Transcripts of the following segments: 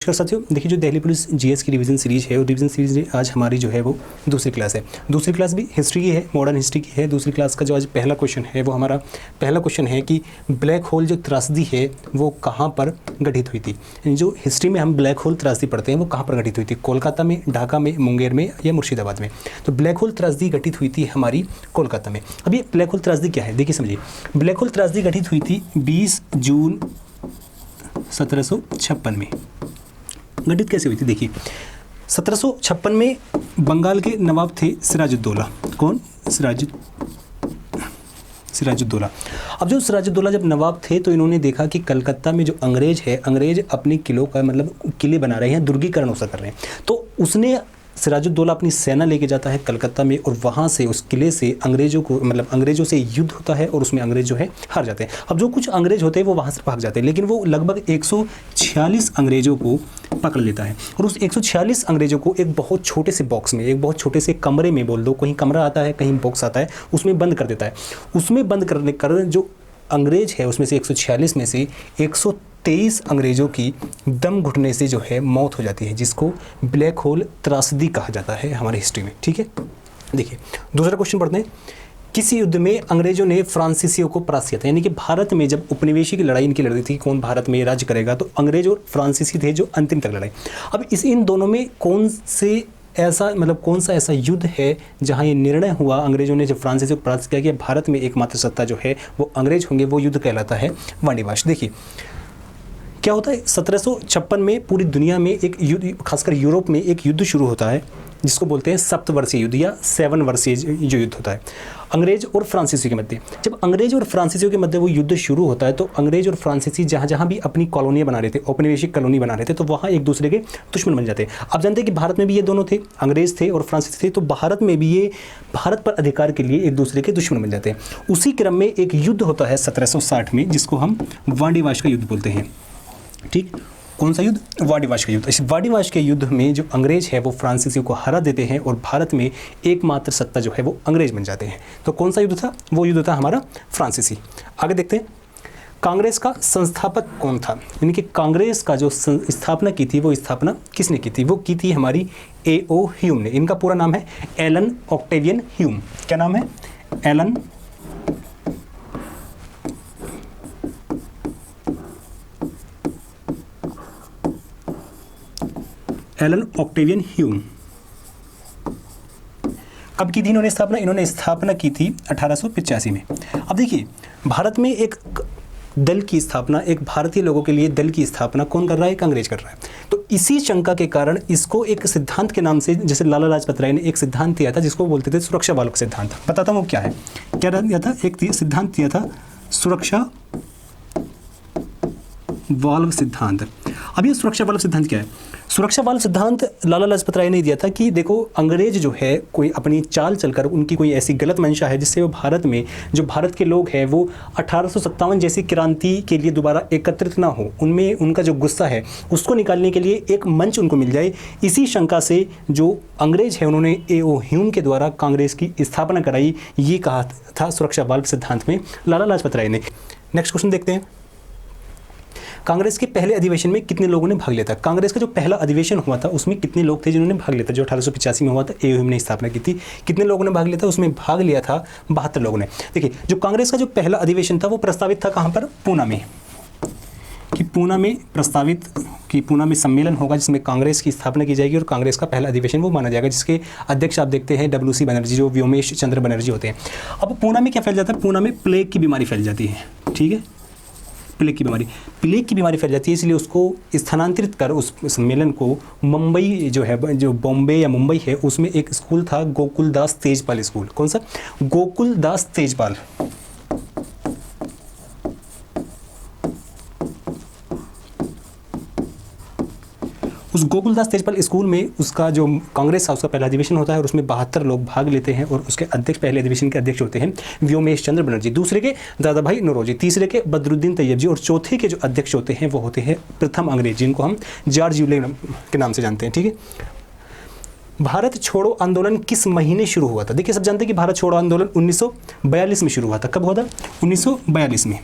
नमस्कार साथियों, देखिए जो दिल्ली पुलिस जीएस की रिवीजन सीरीज है, वो रिवीजन सीरीज आज हमारी जो है वो दूसरी क्लास है। दूसरी क्लास भी हिस्ट्री की है, मॉडर्न हिस्ट्री की है। दूसरी क्लास का जो आज पहला क्वेश्चन है वो हमारा पहला क्वेश्चन है कि ब्लैक होल जो त्रासदी है वो कहाँ पर गठित हुई थी। जो हिस्ट्री में हम ब्लैक होल त्रासदी पढ़ते हैं वो कहाँ पर गठित हुई थी, कोलकाता में, ढाका में, मुंगेर में या मुर्शिदाबाद में। तो ब्लैक होल त्रासदी गठित हुई थी हमारी कोलकाता में। अब ये ब्लैक होल त्रासदी क्या है, देखिए समझिए। ब्लैक होल त्रासदी गठित हुई थी 20 जून 1756 में। गठित कैसे हुई थी, देखिए 1756 में बंगाल के नवाब थे सिराजुद्दौला। कौन? सिराजुद्दौला। अब जो सिराजुद्दौला जब नवाब थे तो इन्होंने देखा कि कलकत्ता में जो अंग्रेज है, अंग्रेज अपने किलों का मतलब किले बना रहे हैं, दुर्गीकरण उसका कर रहे हैं। तो उसने सिराजुद्दौला अपनी सेना लेके जाता है कलकत्ता में और वहाँ से उस किले से अंग्रेजों को मतलब अंग्रेजों से युद्ध होता है और उसमें अंग्रेज जो है हार जाते हैं। अब जो कुछ अंग्रेज होते हैं वो वहाँ से भाग जाते हैं, लेकिन वो लगभग 146 अंग्रेजों को पकड़ लेता है और उस 146 अंग्रेजों को एक बहुत छोटे से बॉक्स में, एक बहुत छोटे से कमरे में, बोल दो कहीं कमरा आता है कहीं बॉक्स आता है, उसमें बंद कर देता है। उसमें बंद करने कर जो अंग्रेज है उसमें से 146 में से 123 अंग्रेजों की दम घुटने से जो है मौत हो जाती है, जिसको ब्लैक होल त्रासदी कहा जाता है हमारी हिस्ट्री में। ठीक है, देखिए दूसरा क्वेश्चन पढ़ते हैं। किस युद्ध में अंग्रेजों ने फ्रांसीसियों को परास्त किया था? यानी कि भारत में जब उपनिवेशी की लड़ाई इनकी लड़ी थी, कौन भारत में राज्य करेगा, तो अंग्रेज और फ्रांसीसी थे जो अंतिम तक लड़ाई। अब इन दोनों में कौन सा ऐसा युद्ध है जहां ये निर्णय हुआ, अंग्रेजों ने जब फ्रांसीसी को परास्त किया कि भारत में एकमात्र सत्ता जो है वो अंग्रेज होंगे, वो युद्ध कहलाता है वाणिवाश। देखिए क्या होता है, 1756 में पूरी दुनिया में एक युद्ध, खासकर यूरोप में एक युद्ध शुरू होता है जिसको बोलते हैं सप्तवर्षीय युद्ध या 7 वर्षीय जो युद्ध होता है अंग्रेज और फ्रांसीसी के मध्य। जब अंग्रेज और फ्रांसीसियों के मध्य वो युद्ध शुरू होता है तो अंग्रेज और फ्रांसीसी जहाँ जहाँ भी अपनी कॉलोनियाँ बना रहे थे, औपनिवेशिक कॉलोनी बना रहे थे, तो वहाँ एक दूसरे के दुश्मन बन जाते हैं। आप जानते हैं कि भारत में भी ये दोनों थे, अंग्रेज थे और फ्रांसीसी थे, तो भारत में भी ये भारत पर अधिकार के लिए एक दूसरे के दुश्मन बन जाते हैं। उसी क्रम में एक युद्ध होता है 1760 में जिसको हम वाणिवाश का युद्ध बोलते हैं। ठीक, कौन सा युद्ध? वाणिवाश का युद्ध। इस वाणिवाश के युद्ध में जो अंग्रेज है वो फ्रांसीसियों को हरा देते हैं और भारत में एकमात्र सत्ता जो है वो अंग्रेज बन जाते हैं। तो कौन सा युद्ध था? वो युद्ध था हमारा फ्रांसीसी। आगे देखते हैं, कांग्रेस का संस्थापक कौन था? यानी कि कांग्रेस का जो स्थापना की थी वो स्थापना किसने की थी? वो की थी हमारी A.O. ह्यूम ने। इनका पूरा नाम है एलन ऑक्टेवियन ह्यूम। क्या नाम है? Allan Octavian Hume. कब की थी इन्होंने स्थापना? इन्होंने स्थापना की थी 1885 में। अब देखिए भारत में एक दल की स्थापना, एक भारतीय लोगों के लिए दल की स्थापना कौन कर रहा है? एक अंग्रेज कर रहा है। तो इसी शंका के कारण इसको एक सिद्धांत के नाम से, जैसे लाला लाजपत राय ने एक सिद्धांत दिया था जिसको बोलते थे सुरक्षा वाल्व सिद्धांत। बताता हूँ वो क्या है। क्या दिया था? एक सिद्धांत दिया था सुरक्षा वाल्व सिद्धांत। अब ये सुरक्षा वाल्व सिद्धांत क्या है? सुरक्षा वाल्व सिद्धांत लाला लाजपत राय ने दिया था कि देखो अंग्रेज जो है कोई अपनी चाल चलकर, उनकी कोई ऐसी गलत मंशा है जिससे वो भारत में जो भारत के लोग हैं वो 1857 जैसी क्रांति के लिए दोबारा एकत्रित ना हो, उनमें उनका जो गुस्सा है उसको निकालने के लिए एक मंच उनको मिल जाए। इसी शंका से जो अंग्रेज है उन्होंने A.O. ह्यूम के द्वारा कांग्रेस की स्थापना कराई। ये कहा था सुरक्षा वाल्व सिद्धांत में लाला लाजपत राय ने। नेक्स्ट क्वेश्चन देखते हैं, कांग्रेस के पहले अधिवेशन में कितने लोगों ने भाग लिया था? कांग्रेस का जो पहला अधिवेशन हुआ था उसमें कितने लोग थे जिन्होंने भाग लिया था? जो 1885 में हुआ था, A.O. ह्यूम ने स्थापना की थी। कितने लोगों ने भाग लिया था? उसमें भाग लिया था 72 लोगों ने। देखिए जो कांग्रेस का जो पहला अधिवेशन था वो प्रस्तावित था कहाँ पर? पूना में। कि पूना में सम्मेलन होगा जिसमें कांग्रेस की स्थापना की जाएगी और कांग्रेस का पहला अधिवेशन वो माना जाएगा, जिसके अध्यक्ष आप देखते हैं W.C. बनर्जी, जो व्योमेश चंद्र बनर्जी होते हैं। अब पूना में क्या फैल जाता है? पूना में प्लेग की बीमारी फैल जाती है। ठीक है, प्लेग की बीमारी फैल जाती है, इसलिए उसको स्थानांतरित कर उस सम्मेलन को मुंबई जो है, जो बॉम्बे या मुंबई है, उसमें एक स्कूल था गोकुलदास तेजपाल स्कूल। कौन सा? गोकुलदास तेजपाल। उस गोकुलदास तेजपाल स्कूल में उसका जो कांग्रेस था उसका पहला अधिवेशन होता है और उसमें 72 लोग भाग लेते हैं और उसके अध्यक्ष, पहले अधिवेशन के अध्यक्ष होते हैं व्योमेश चंद्र बनर्जी, दूसरे के दादा भाई नौरोजी, तीसरे के बदरुद्दीन तैयब जी और चौथे के जो अध्यक्ष होते हैं वो होते हैं प्रथम अंग्रेज, जिनको हम जॉर्ज यूले के नाम से जानते हैं। ठीक है, भारत छोड़ो आंदोलन किस महीने शुरू हुआ था? देखिए सब जानते हैं कि भारत छोड़ो आंदोलन 1942 में शुरू हुआ था। कब हुआ था? 1942 में।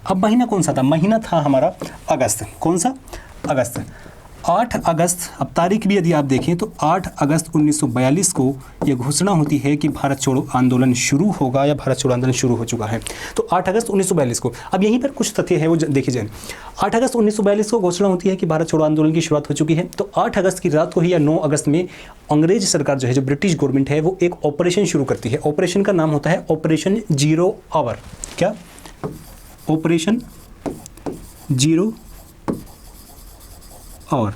अब महीना कौन सा था? महीना था हमारा अगस्त। कौन सा? अगस्त। 8 अगस्त, अब तारीख भी यदि आप देखें तो 8 अगस्त 1942 को यह घोषणा होती है कि भारत छोड़ो आंदोलन शुरू होगा या भारत छोड़ो आंदोलन शुरू हो चुका है। तो 8 अगस्त 1942 को, अब यहीं पर कुछ तथ्य है वो देखिए जाए। 8 अगस्त 1942 को घोषणा होती है कि भारत छोड़ो आंदोलन की शुरुआत हो चुकी है। तो 8 अगस्त की रात को ही या 9 अगस्त में अंग्रेज सरकार जो है, जो ब्रिटिश गवर्नमेंट है, वो एक ऑपरेशन शुरू करती है। ऑपरेशन का नाम होता है ऑपरेशन जीरो आवर। क्या? ऑपरेशन जीरो आवर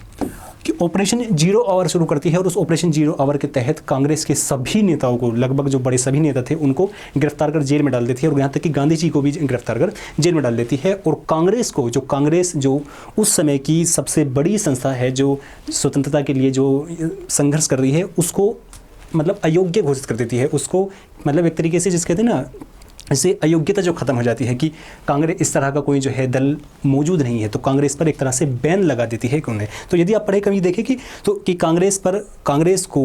कि ऑपरेशन जीरो आवर शुरू करती है। और उस ऑपरेशन जीरो आवर के तहत कांग्रेस के सभी नेताओं को, लगभग जो बड़े सभी नेता थे, उनको गिरफ्तार कर जेल में डाल देती है। और यहाँ तक कि गांधी जी को भी गिरफ्तार कर जेल में डाल देती है। और कांग्रेस जो उस समय की सबसे बड़ी संस्था है, जो स्वतंत्रता के लिए जो संघर्ष कर रही है, उसको मतलब अयोग्य घोषित कर देती है। उसको मतलब एक तरीके से जिस कहते हैं ना, इससे अयोग्यता जो खत्म हो जाती है कि कांग्रेस इस तरह का कोई जो है दल मौजूद नहीं है, तो कांग्रेस पर एक तरह से बैन लगा देती है उन्हें। तो यदि आप पढ़े कभी देखें कि कांग्रेस को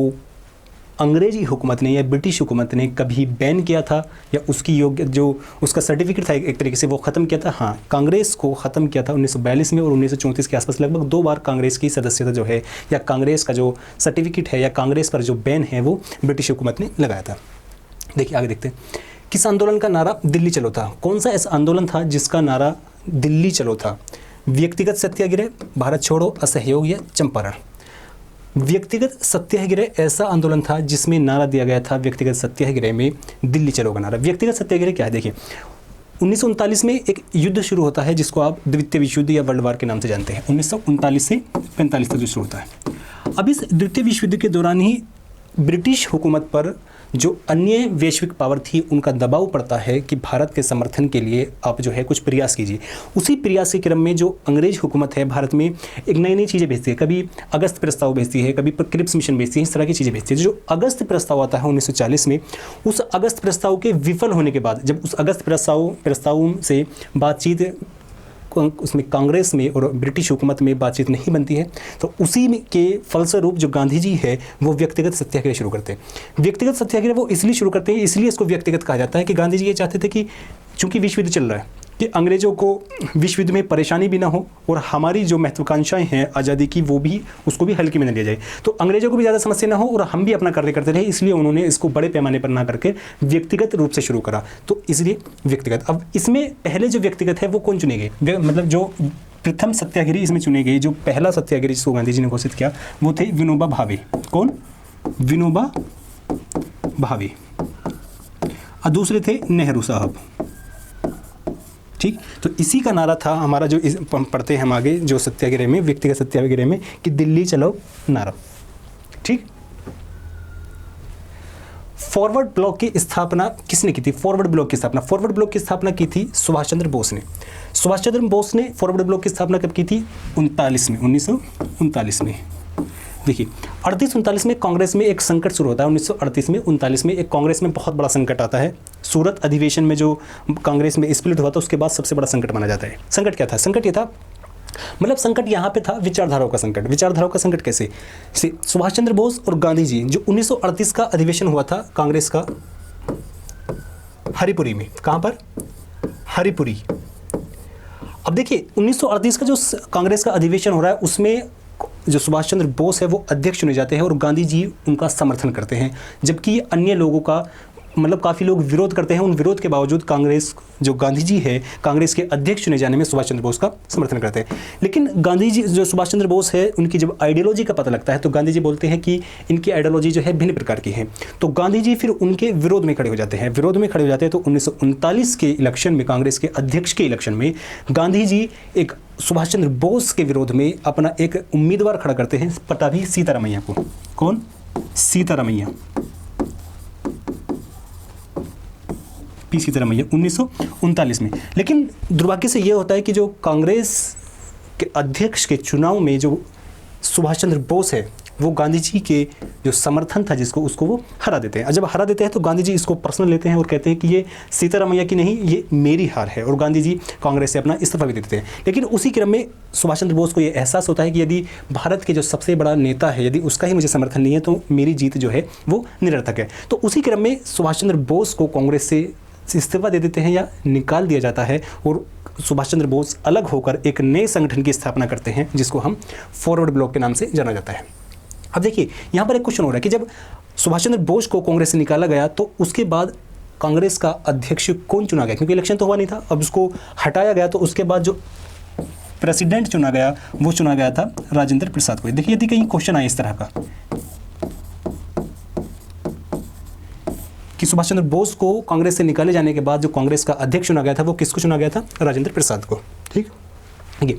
अंग्रेजी हुकूमत ने या ब्रिटिश हुकूमत ने कभी बैन किया था या उसकी योग्य जो उसका सर्टिफिकेट था एक तरीके से वो ख़त्म किया था। हाँ, कांग्रेस को ख़त्म किया था 1942 में और 1934 के आसपास लगभग 2 बार कांग्रेस की सदस्यता जो है या कांग्रेस का जो सर्टिफिकेट है या कांग्रेस पर जो बैन है वो ब्रिटिश हुकूमत ने लगाया था। देखिए आगे देखते हैं। किस आंदोलन का नारा दिल्ली चलो था? कौन सा ऐसा आंदोलन था जिसका नारा दिल्ली चलो था? व्यक्तिगत सत्याग्रह, भारत छोड़ो, असहयोग या चंपारण? व्यक्तिगत सत्याग्रह ऐसा आंदोलन था जिसमें नारा दिया गया था व्यक्तिगत सत्याग्रह में दिल्ली चलो का नारा। व्यक्तिगत सत्याग्रह क्या है? देखिए 1939 में एक युद्ध शुरू होता है जिसको आप द्वितीय विश्व युद्ध या वर्ल्ड वार के नाम से जानते हैं। 1939 से 45 तक जो शुरू होता है। अब इस द्वितीय विश्व युद्ध के दौरान ही ब्रिटिश हुकूमत पर जो अन्य वैश्विक पावर थी उनका दबाव पड़ता है कि भारत के समर्थन के लिए आप जो है कुछ प्रयास कीजिए। उसी प्रयास के क्रम में जो अंग्रेज हुकूमत है भारत में एक नई नई चीज़ें भेजती है। कभी अगस्त प्रस्ताव भेजती है, कभी क्रिप्स मिशन भेजती है, इस तरह की चीज़ें भेजती है। जो अगस्त प्रस्ताव आता है 1940 में, उस अगस्त प्रस्ताव के विफल होने के बाद, जब उस अगस्त प्रस्ताव से बातचीत उसमें कांग्रेस में और ब्रिटिश हुकूमत में बातचीत नहीं बनती है, तो उसी के फलस्वरूप जो गांधी जी है वो व्यक्तिगत सत्याग्रह शुरू करते हैं। व्यक्तिगत सत्याग्रह वो इसलिए शुरू करते हैं, इसलिए इसको व्यक्तिगत कहा जाता है कि गांधी जी ये चाहते थे कि चूंकि विश्व युद्ध चल रहा है कि अंग्रेज़ों को विश्व युद्ध में परेशानी भी ना हो और हमारी जो महत्वाकांक्षाएं हैं आज़ादी की वो भी उसको भी हल्के में न लिया जाए, तो अंग्रेज़ों को भी ज़्यादा समस्या ना हो और हम भी अपना कार्य करते रहे, इसलिए उन्होंने इसको बड़े पैमाने पर ना करके व्यक्तिगत रूप से शुरू करा। तो इसलिए व्यक्तिगत। अब इसमें पहले जो व्यक्तिगत है वो कौन चुने गए? मतलब जो प्रथम सत्याग्रही इसमें चुने गए, जो पहला सत्याग्रही जिसको गांधी जी ने घोषित किया वो थे विनोबा भावे। कौन? विनोबा भावे। और दूसरे थे नेहरू साहब। ठीक, तो इसी का नारा था हमारा जो पढ़ते हैं हम आगे जो सत्याग्रह में, व्यक्तिगत सत्याग्रह में, कि दिल्ली चलो नारा। ठीक। फॉरवर्ड ब्लॉक की स्थापना किसने की थी? फॉरवर्ड ब्लॉक की स्थापना की थी सुभाष चंद्र बोस ने। सुभाष चंद्र बोस ने फॉरवर्ड ब्लॉक की स्थापना कब की थी? 1939 में। देखिए 38-39 में कांग्रेस में एक संकट शुरू होता है। 1938 में 39 में एक कांग्रेस में बहुत बड़ा संकट आता है। सूरत अधिवेशन में जो कांग्रेस में स्प्लिट हुआ था उसके बाद सबसे बड़ा संकट माना जाता है। संकट क्या था? संकट ये था, मतलब संकट यहाँ पे था विचारधाराओं का संकट। विचारधाराओं का संकट कैसे? सुभाष चंद्र बोस और गांधी जी, जो 1938 का अधिवेशन हुआ था कांग्रेस का हरिपुरी में। कहाँ पर? हरिपुरी। अब देखिए 1938 का जो कांग्रेस का अधिवेशन हो रहा है उसमें जो सुभाष चंद्र बोस है वो अध्यक्ष चुने जाते हैं और गांधी जी उनका समर्थन करते हैं, जबकि अन्य लोगों का मतलब काफ़ी लोग विरोध करते हैं। उन विरोध के बावजूद कांग्रेस जो गांधी जी है कांग्रेस के अध्यक्ष चुने जाने में सुभाष चंद्र बोस का समर्थन करते हैं। लेकिन गांधी जी जो सुभाष चंद्र बोस है उनकी जब आइडियोलॉजी का पता लगता है तो गांधी जी बोलते हैं कि इनकी आइडियोलॉजी जो है भिन्न प्रकार की है, तो गांधी जी फिर उनके विरोध में खड़े हो जाते हैं। तो 1939 के इलेक्शन में, कांग्रेस के अध्यक्ष के इलेक्शन में गांधी जी एक सुभाष चंद्र बोस के विरोध में अपना एक उम्मीदवार खड़ा करते हैं, पटाभी सीतारामैया को। कौन? सीतारामैया, पी सीतारामैया 1939 में। लेकिन दुर्भाग्य से यह होता है कि जो कांग्रेस के अध्यक्ष के चुनाव में जो सुभाष चंद्र बोस है वो गांधी जी के जो समर्थन था जिसको उसको वो हरा देते हैं। और जब हरा देते हैं तो गांधी जी इसको पर्सनल लेते हैं और कहते हैं कि ये सीतारामैया की नहीं, ये मेरी हार है, और गांधी जी कांग्रेस से अपना इस्तीफा भी दे देते हैं। लेकिन उसी क्रम में सुभाष चंद्र बोस को ये एहसास होता है कि यदि भारत के जो सबसे बड़ा नेता है यदि उसका ही मुझे समर्थन नहीं है तो मेरी जीत जो है वो निरर्थक है। तो उसी क्रम में सुभाष चंद्र बोस को कांग्रेस से इस्तीफा दे देते हैं या निकाल दिया जाता है और सुभाष चंद्र बोस अलग होकर एक नए संगठन की स्थापना करते हैं जिसको हम फॉरवर्ड ब्लॉक के नाम से जाना जाता है। अब देखिए यहाँ पर एक क्वेश्चन हो रहा है कि जब सुभाष चंद्र बोस को कांग्रेस से निकाला गया तो उसके बाद कांग्रेस का अध्यक्ष कौन चुना गया, क्योंकि इलेक्शन तो हुआ नहीं था। अब उसको हटाया गया तो उसके बाद जो प्रेसिडेंट चुना गया वो चुना गया था राजेंद्र प्रसाद को। देखिए यदि कहीं क्वेश्चन आए इस तरह का कि सुभाष चंद्र बोस को कांग्रेस से निकाले जाने के बाद जो कांग्रेस का अध्यक्ष चुना गया था वो किसको चुना गया था, राजेंद्र प्रसाद को। ठीक है,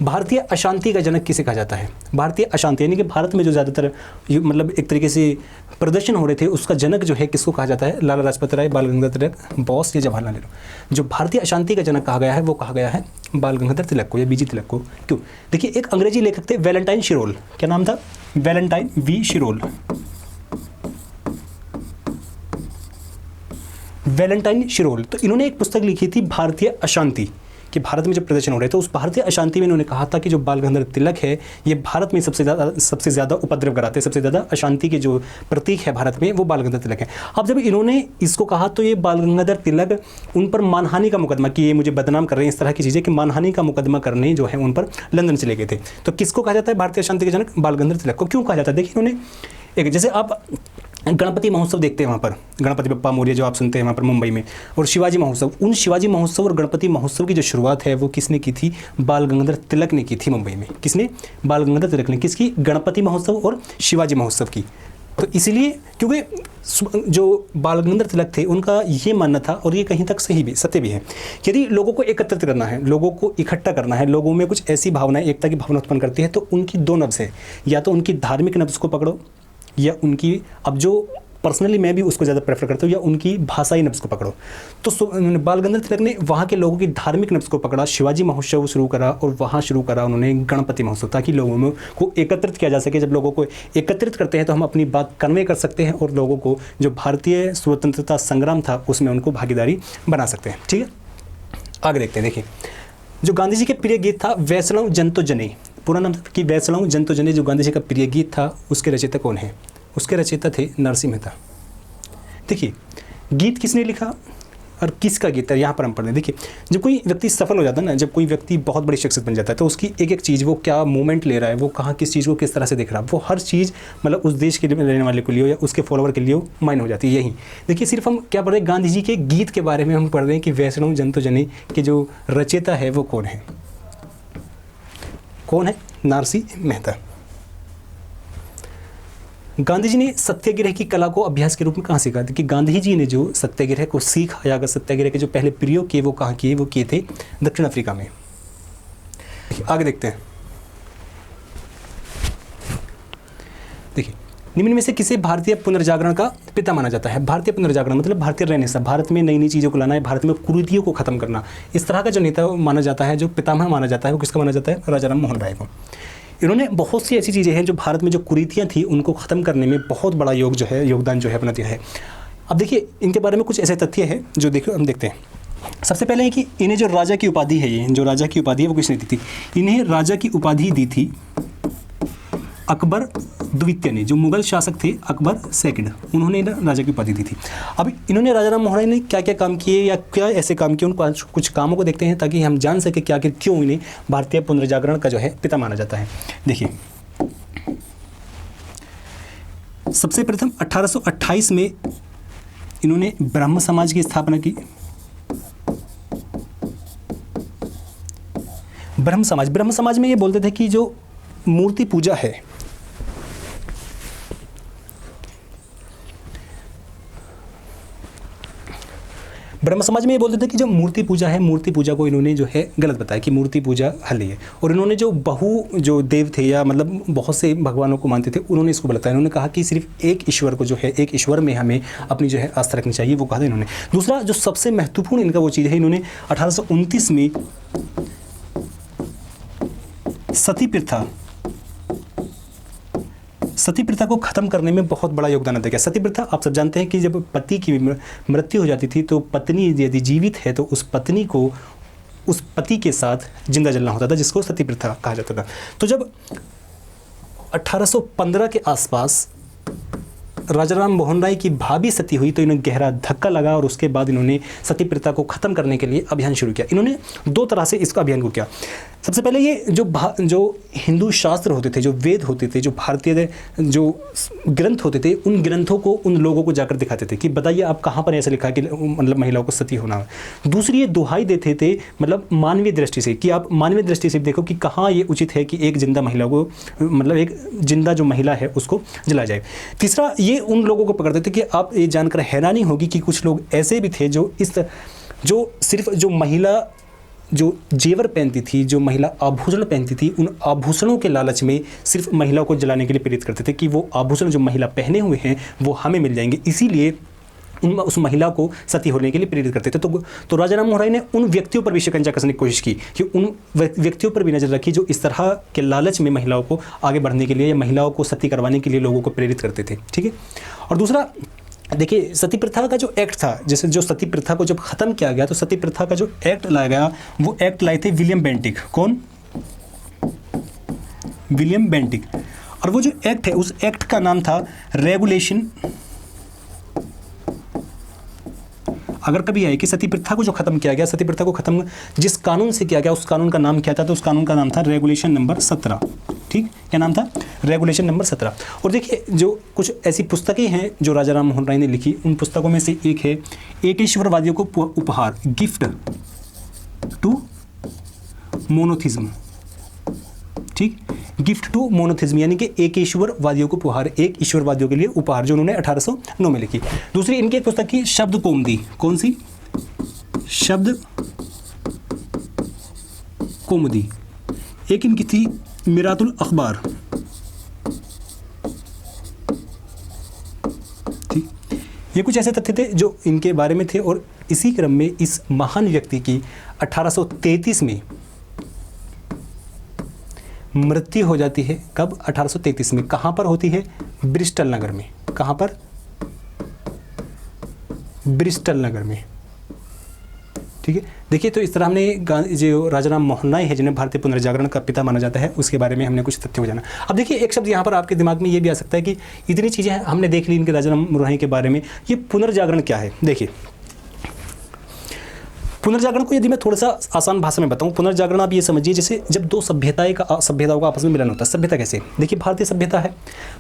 भारतीय अशांति का जनक किसे कहा जाता है? भारतीय अशांति यानी कि भारत में जो ज़्यादातर मतलब एक तरीके से प्रदर्शन हो रहे थे उसका जनक जो है किसको कहा जाता है? लाला लाजपत राय, बाल गंगाधर तिलक, बोस या जवाहरलाल नेहरू। जो भारतीय अशांति का जनक कहा गया है वो कहा गया है बाल गंगाधर तिलक को या बीजी तिलक को। क्यों? देखिए एक अंग्रेजी लेखक थे वैलेंटाइन शिरोल, क्या नाम था? Valentine V Chirol. Valentine Chirol, तो इन्होंने एक पुस्तक लिखी थी भारतीय अशांति, कि भारत में जो प्रदर्शन हो रहे थे उस भारतीय अशांति में इन्होंने कहा था कि जो बाल गंगाधर तिलक है ये भारत में सबसे ज़्यादा उपद्रव कराते हैं, सबसे ज़्यादा अशांति के जो प्रतीक है भारत में वो बाल गंगाधर तिलक है। अब जब इन्होंने इसको कहा तो ये बाल गंगाधर तिलक उन पर मानहानि का मुकदमा कि ये मुझे बदनाम कर रहे हैं, इस तरह की चीज़ें कि मानहानि का मुकदमा करने जो है उन पर लंदन चले गए थे। तो किसको कहा जाता है भारतीय अशांति के जनक? बाल गंगाधर तिलक को। क्यों कहा जाता है? देखिए इन्होंने एक, जैसे आप गणपति महोत्सव देखते हैं वहाँ पर, गणपति बप्पा मौर्य जो आप सुनते हैं वहाँ पर मुंबई में, और शिवाजी महोत्सव, उन शिवाजी महोत्सव और गणपति महोत्सव की जो शुरुआत है वो किसने की थी? बाल गंगाधर तिलक ने की थी मुंबई में। किसने? बाल गंगाधर तिलक ने। किसकी? गणपति महोत्सव और शिवाजी महोत्सव की। तो इसलिए क्योंकि जो बाल गंगाधर तिलक थे उनका ये मानना था, और ये कहीं तक सही भी सत्य भी है, यदि लोगों को एकत्रित करना है, लोगों को इकट्ठा करना है, लोगों में कुछ ऐसी भावनाएं, एकता की भावना उत्पन्न करती है, तो उनकी दो नब्ज़ है, या तो उनकी धार्मिक नब्ज़ को पकड़ो या उनकी, अब जो पर्सनली मैं भी उसको ज़्यादा प्रेफर करता हूँ, या उनकी भाषाई नब्ज़ को पकड़ो। तो बाल गंगाधर तिलक ने वहाँ के लोगों की धार्मिक नब्ज़ को पकड़ा, शिवाजी महोत्सव शुरू करा और वहाँ शुरू करा उन्होंने गणपति महोत्सव, ताकि लोगों में को एकत्रित किया जा सके। जब लोगों को एकत्रित करते हैं तो हम अपनी बात कन्वे कर सकते हैं और लोगों को जो भारतीय स्वतंत्रता संग्राम था उसमें उनको भागीदारी बना सकते हैं। ठीक है, आगे देखते हैं। देखिए जो गांधी जी के प्रिय गीत था वैष्णव जन तो जने, पूरा नाम था कि वैष्णव जन तो जने, जो गांधी जी का प्रिय गीत था उसके रचयिता कौन है? उसके रचयिता थे नरसिंह मेहता। देखिए गीत किसने लिखा और किसका गीत है यहाँ पर हम पढ़ रहे हैं। देखिए जब कोई व्यक्ति सफल हो जाता है ना, जब कोई व्यक्ति बहुत बड़ी शख्सियत बन जाता है तो उसकी एक एक चीज़, वो क्या मूवमेंट ले रहा है, वो कहाँ किस चीज़ को किस तरह से देख रहा है, वो हर चीज़ मतलब उस देश के लिए रहने वाले के लिए या उसके फॉलोवर के लिए मायने हो जाती है। यही देखिए सिर्फ हम क्या पढ़ रहे हैं, गांधी जी के गीत के बारे में हम पढ़ रहे हैं कि वैष्णव जन तो जने के जो रचयिता है वो कौन है? कौन है? नरसिंह मेहता। गांधी जी ने सत्याग्रह की कला को अभ्यास के रूप में कहाँ सीखा? कि गांधी जी ने जो सत्याग्रह को सीखा या अगर सत्याग्रह के जो पहले प्रयोग किए वो कहाँ किए? वो किए थे दक्षिण अफ्रीका में। आगे देखते हैं। देखिए निम्न में से किसे भारतीय पुनर्जागरण का पिता माना जाता है? भारतीय पुनर्जागरण मतलब भारतीय रेनेसां, भारत में नई नई चीज़ों को लाना है, भारत में कुरीतियों को खत्म करना, इस तरह का जो नेता माना जाता है, जो पितामह माना जाता है, वो किसका माना जाता है? राजा राम मोहन राय को। इन्होंने बहुत सी ऐसी चीज़ें हैं जो भारत में जो कुरीतियाँ थी उनको ख़त्म करने में बहुत बड़ा योगदान जो है अपना दिया है। अब देखिए इनके बारे में कुछ ऐसे तथ्य हैं जो देखो हम देखते हैं। सबसे पहले है कि इन्हें जो राजा की उपाधि है, ये जो राजा की उपाधि है वो किसने दी थी? इन्हें राजा की उपाधि दी थी अकबर द्वितीय ने, जो मुगल शासक थे अकबर सेकंड, उन्होंने राजा की उपाधि दी थी। अब इन्होंने राजा राम मोहन राय ने क्या क्या काम किए या क्या ऐसे काम किए, उन कुछ कामों को देखते हैं ताकि हम जान सके क्या क्यों इन्हें भारतीय पुनर्जागरण का जो है पिता माना जाता है। देखिए सबसे प्रथम 1828 में इन्होंने ब्रह्म समाज की स्थापना की। ब्रह्म समाज में ये बोलते थे कि जो मूर्ति पूजा है, ब्रह्म समाज में ये बोलते थे कि जो मूर्ति पूजा है, मूर्ति पूजा को इन्होंने जो है गलत बताया कि मूर्ति पूजा हली है, और इन्होंने जो देव थे या मतलब बहुत से भगवानों को मानते थे उन्होंने इसको बताया। इन्होंने कहा कि सिर्फ एक ईश्वर को जो है, एक ईश्वर में हमें अपनी जो है आस्था रखनी चाहिए, वो कहा था इन्होंने। दूसरा जो सबसे महत्वपूर्ण इनका वो चीज़ है, इन्होंने 1829 में सती प्रथा को खत्म करने में बहुत बड़ा योगदान दिया। सती प्रथा आप सब जानते हैं कि जब पति की मृत्यु हो जाती थी तो पत्नी यदि जीवित है तो उस पत्नी को उस पति के साथ जिंदा जलना होता था, जिसको सती प्रथा कहा जाता था। तो जब 1815 के आसपास राजाराम मोहन राय की भाभी सती हुई तो इन्हें गहरा धक्का लगा और उसके बाद इन्होंने सती प्रथा को ख़त्म करने के लिए अभियान शुरू किया। इन्होंने दो तरह से इसका अभियान को किया। सबसे पहले ये जो हिंदू शास्त्र होते थे, जो वेद होते थे, जो भारतीय जो ग्रंथ होते थे, उन ग्रंथों को उन लोगों को जाकर दिखाते थे कि बताइए आप कहाँ पर ऐसा लिखा है कि मतलब महिलाओं को सती होना है। दूसरी ये दुहाई देते थे मतलब मानवीय दृष्टि से कि आप मानवीय दृष्टि से देखो कि कहाँ ये उचित है कि एक जिंदा महिला को मतलब एक जिंदा जो महिला है उसको जला जाए। तीसरा ये उन लोगों को पकड़ते थे कि आप ये जानकर हैरानी होगी कि कुछ लोग ऐसे भी थे जो सिर्फ जो महिला जो जेवर पहनती थी, जो महिला आभूषण पहनती थी, उन आभूषणों के लालच में सिर्फ महिलाओं को जलाने के लिए प्रेरित करते थे कि वो आभूषण जो महिला पहने हुए हैं वो हमें मिल जाएंगे, इसीलिए उस महिला को सती होने के लिए प्रेरित करते थे। तो राजाराम मोहन राय ने उन व्यक्तियों पर भी शिकंजा कसने की कोशिश की कि उन व्यक्तियों पर भी नज़र रखी जो इस तरह के लालच में महिलाओं को आगे बढ़ने के लिए या महिलाओं को सती करवाने के लिए लोगों को प्रेरित करते थे। ठीक है। और दूसरा देखिए, सती प्रथा का जो एक्ट था, जैसे जो सती प्रथा को जब ख़त्म किया गया तो सती प्रथा का जो एक्ट लाया गया वो एक्ट लाए थे विलियम बेंटिक। कौन? William Bentinck. और वो जो एक्ट है उस एक्ट का नाम था रेगुलेशन। अगर कभी आए कि सती प्रथा को जो खत्म किया गया, सती प्रथा को खत्म जिस कानून से किया गया उस कानून का नाम क्या था, तो उस कानून का नाम था रेगुलेशन नंबर 17। ठीक, क्या नाम था? Regulation number 17। और देखिए, जो कुछ ऐसी पुस्तकें हैं जो राजाराम मोहन राय ने लिखी, उन पुस्तकों में से एक है एकेश्वरवादियों को उपहार, गिफ्ट टू मोनोथिज्म। ठीक, गिफ्ट टू मोनोथिज्म यानी कि एक ईश्वरवादियों को उपहार, एक ईश्वरवादियों के लिए उपहार, जो उन्होंने 1809 में लिखी। दूसरी इनकी एक पुस्तक की शब्द कौमुदी। कौन सी? शब्द कौमुदी। एक इनकी थी मिरातुल अखबार। ठीक, ये कुछ ऐसे तथ्य थे जो इनके बारे में थे। और इसी क्रम में इस महान व्यक्ति की 1833 में मृत्यु हो जाती है। कब? 1833 में। कहाँ पर होती है? ब्रिस्टल नगर में। कहाँ पर? ब्रिस्टल नगर में। ठीक है। देखिए, तो इस तरह हमने जो राजाराम मोहन राय है जिन्हें भारतीय पुनर्जागरण का पिता माना जाता है उसके बारे में हमने कुछ तथ्य हो जाना। अब देखिए, एक शब्द यहाँ पर आपके दिमाग में ये भी आ सकता है कि इतनी चीज़ें हमने देख ली इनके राजाराम मोहन राय के बारे में, ये पुनर्जागरण क्या है? देखिए, पुनर्जागरण को यदि मैं थोड़ा सा आसान भाषा में बताऊं, पुनर्जागरण आप ये समझिए जैसे जब दो सभ्यताओं का आपस में मिलन होता है। सभ्यता कैसे? देखिए, भारतीय सभ्यता है,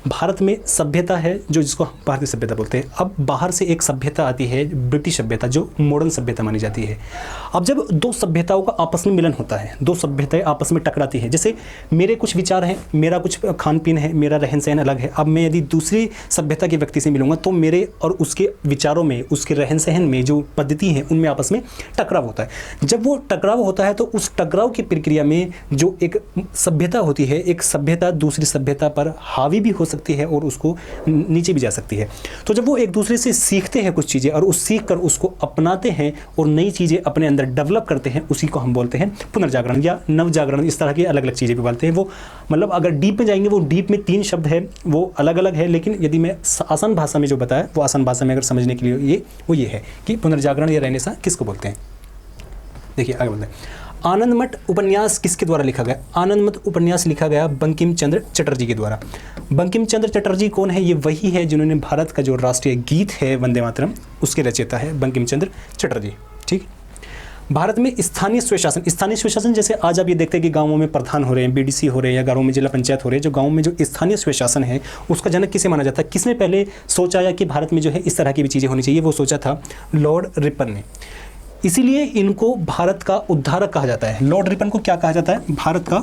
भारत में सभ्यता है जो जिसको भारतीय सभ्यता बोलते हैं। अब बाहर से एक सभ्यता आती है, ब्रिटिश सभ्यता, जो मॉडर्न सभ्यता मानी जाती है। अब जब दो सभ्यताओं का आपस में मिलन होता है, दो सभ्यताएं आपस में टकराती हैं, जैसे मेरे कुछ विचार हैं, मेरा कुछ खान पीन है, मेरा रहन सहन अलग है। अब मैं यदि दूसरी सभ्यता के व्यक्ति से मिलूंगा तो मेरे और उसके विचारों में, उसके रहन सहन में जो पद्धति है उनमें आपस में टकराव होता है। जब वो टकराव होता है तो उस टकराव की प्रक्रिया में जो एक सभ्यता होती है, एक सभ्यता दूसरी सभ्यता पर हावी भी हो सकती है और उसको नीचे भी जा सकती है। तो जब वो एक दूसरे से सीखते हैं कुछ चीज़ें और उस सीख कर उसको अपनाते हैं और नई चीज़ें अपने अंदर डेवलप करते हैं, उसी को हम बोलते हैं पुनर्जागरण या नवजागरण। इस तरह की अलग अलग चीज़ें भी बोलते हैं। वो मतलब अगर डीप में जाएंगे, वो डीप में 3 शब्द है, वो अलग अलग है, लेकिन यदि मैं आसान भाषा में जो बताया वो आसान भाषा में अगर समझने के लिए ये है कि पुनर्जागरण या रेनेसां किसको बोलते हैं। देखिए, आगे बढ़ते हैं। आनंदमठ उपन्यास किसके द्वारा लिखा गया? आनंदमठ उपन्यास लिखा गया बंकिम चंद्र चटर्जी के द्वारा। बंकिम चंद्र चटर्जी कौन है? ये वही है जिन्होंने भारत का जो राष्ट्रीय गीत है वंदे मातरम, उसके रचयिता है बंकिम चंद्र चटर्जी। ठीक। भारत में स्थानीय स्वशासन जैसे आज आप ये देखते हैं कि गांवों में प्रधान हो रहे हैं, बीडीसी हो रहे हैं, या गांवों में जिला पंचायत हो रहे हैं। जो गांव में जो स्थानीय स्वशासन है उसका जनक किसे माना जाता है? किसने पहले सोचा या कि भारत में जो है इस तरह की भी चीज़ें होनी चाहिए? वो सोचा था लॉर्ड रिपन ने। इसीलिए इनको भारत का उद्धारक कहा जाता है। लॉर्ड रिपन को क्या कहा जाता है? भारत का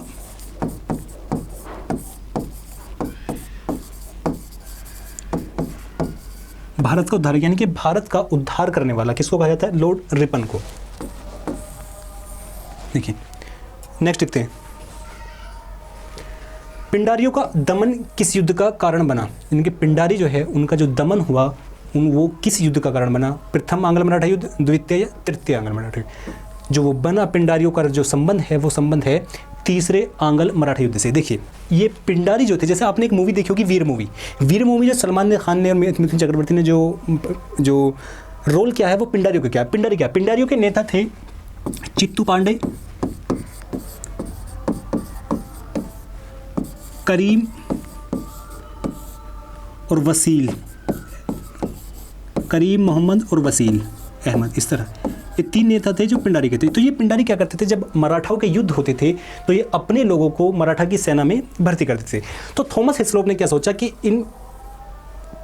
उद्धारक, यानी कि भारत का उद्धार करने वाला किसको कहा जाता है? लॉर्ड रिपन को। देखिए, नेक्स्ट देखते हैं। पिंडारियों का दमन किस युद्ध का कारण बना? इनके पिंडारी जो है उनका जो दमन हुआ वो किस युद्ध का कारण बना? प्रथम आंग्ल मराठा युद्ध, द्वितीय या तृतीय आंग्ल मराठा युद्ध? जो वो बना पिंडारियों का जो संबंध है वो संबंध है तीसरे आंग्ल मराठा युद्ध से। देखिए, ये पिंडारी जो थे, जैसे आपने एक मूवी देखी होगी वीर मूवी जो सलमान खान ने और मिथुन चक्रवर्ती ने जो रोल किया है वो पिंडारियों का क्या है? पिंडारियों के नेता थे चित्तू पांडे, करीम और वसील। करीम मोहम्मद और वसील अहमद, इस तरह ये 3 नेता थे जो पिंडारी के थे। तो ये पिंडारी क्या करते थे, जब मराठाओं के युद्ध होते थे तो ये अपने लोगों को मराठा की सेना में भर्ती करते थे। तो थॉमस हिस्लॉप ने क्या सोचा कि इन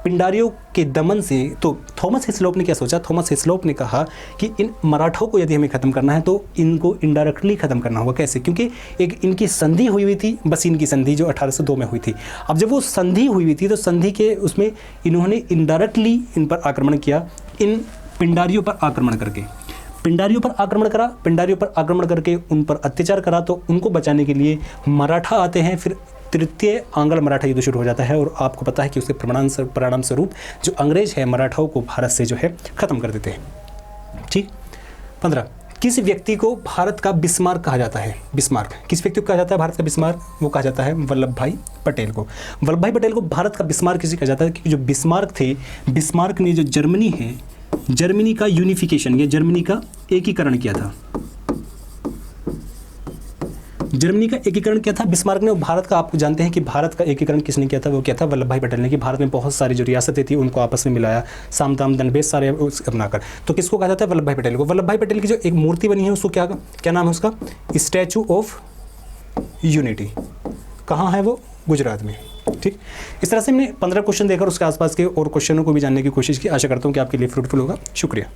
पिंडारियों के दमन से, तो थॉमस हिस्लॉप ने क्या सोचा, थॉमस हिस्लॉप ने कहा कि इन मराठों को यदि हमें ख़त्म करना है तो इनको इनडायरेक्टली ख़त्म करना होगा। कैसे? क्योंकि एक इनकी संधि हुई थी, बसीन की संधि जो 1802 में हुई थी। अब जब वो संधि हुई थी तो संधि के उसमें इन्होंने इनडायरेक्टली इन पर आक्रमण किया, इन पिंडारियों पर आक्रमण करके। पिंडारियों पर आक्रमण करा, पिंडारियों पर आक्रमण करके उन पर अत्याचार करा। तो उनको बचाने के लिए मराठा आते हैं, फिर तृतीय आंग्ल मराठा युद्ध शुरू हो जाता है। और आपको पता है कि उसके परिणाम स्वरूप जो अंग्रेज है मराठाओं को भारत से जो है ख़त्म कर देते हैं। ठीक। 15, किस व्यक्ति को भारत का बिस्मार्क कहा जाता है? बिस्मार्क किस व्यक्ति को कहा जाता है भारत का बिस्मार्क? वो कहा जाता है वल्लभ भाई पटेल को। वल्लभ भाई पटेल को भारत का बिस्मार्क किसे कहा जाता है? क्योंकि जो बिस्मार्क थे, बिस्मार्क ने जो जर्मनी है, जर्मनी का यूनिफिकेशन या जर्मनी का एकीकरण किया था। जर्मनी का एकीकरण किया था बिस्मार्क ने। भारत का, आपको जानते हैं कि भारत का एकीकरण किसने किया था? वो किया था वल्लभ भाई पटेल ने। कि भारत में बहुत सारी जो रियासतें थी उनको आपस में मिलाया, साम दाम दंड सारे अपनाकर। तो किसको कहा जाता है? वल्लभ भाई पटेल को। वल्लभ भाई पटेल की जो एक मूर्ति बनी है उसको क्या नाम है उसका? Statue of unity. कहाँ है वो? गुजरात में। ठीक। इस तरह से हमने 15 क्वेश्चन देकर उसके आसपास के और क्वेश्चनों को भी जानने की कोशिश की। आशा करता हूँ कि आपके लिए फ्रूटफुल होगा। शुक्रिया।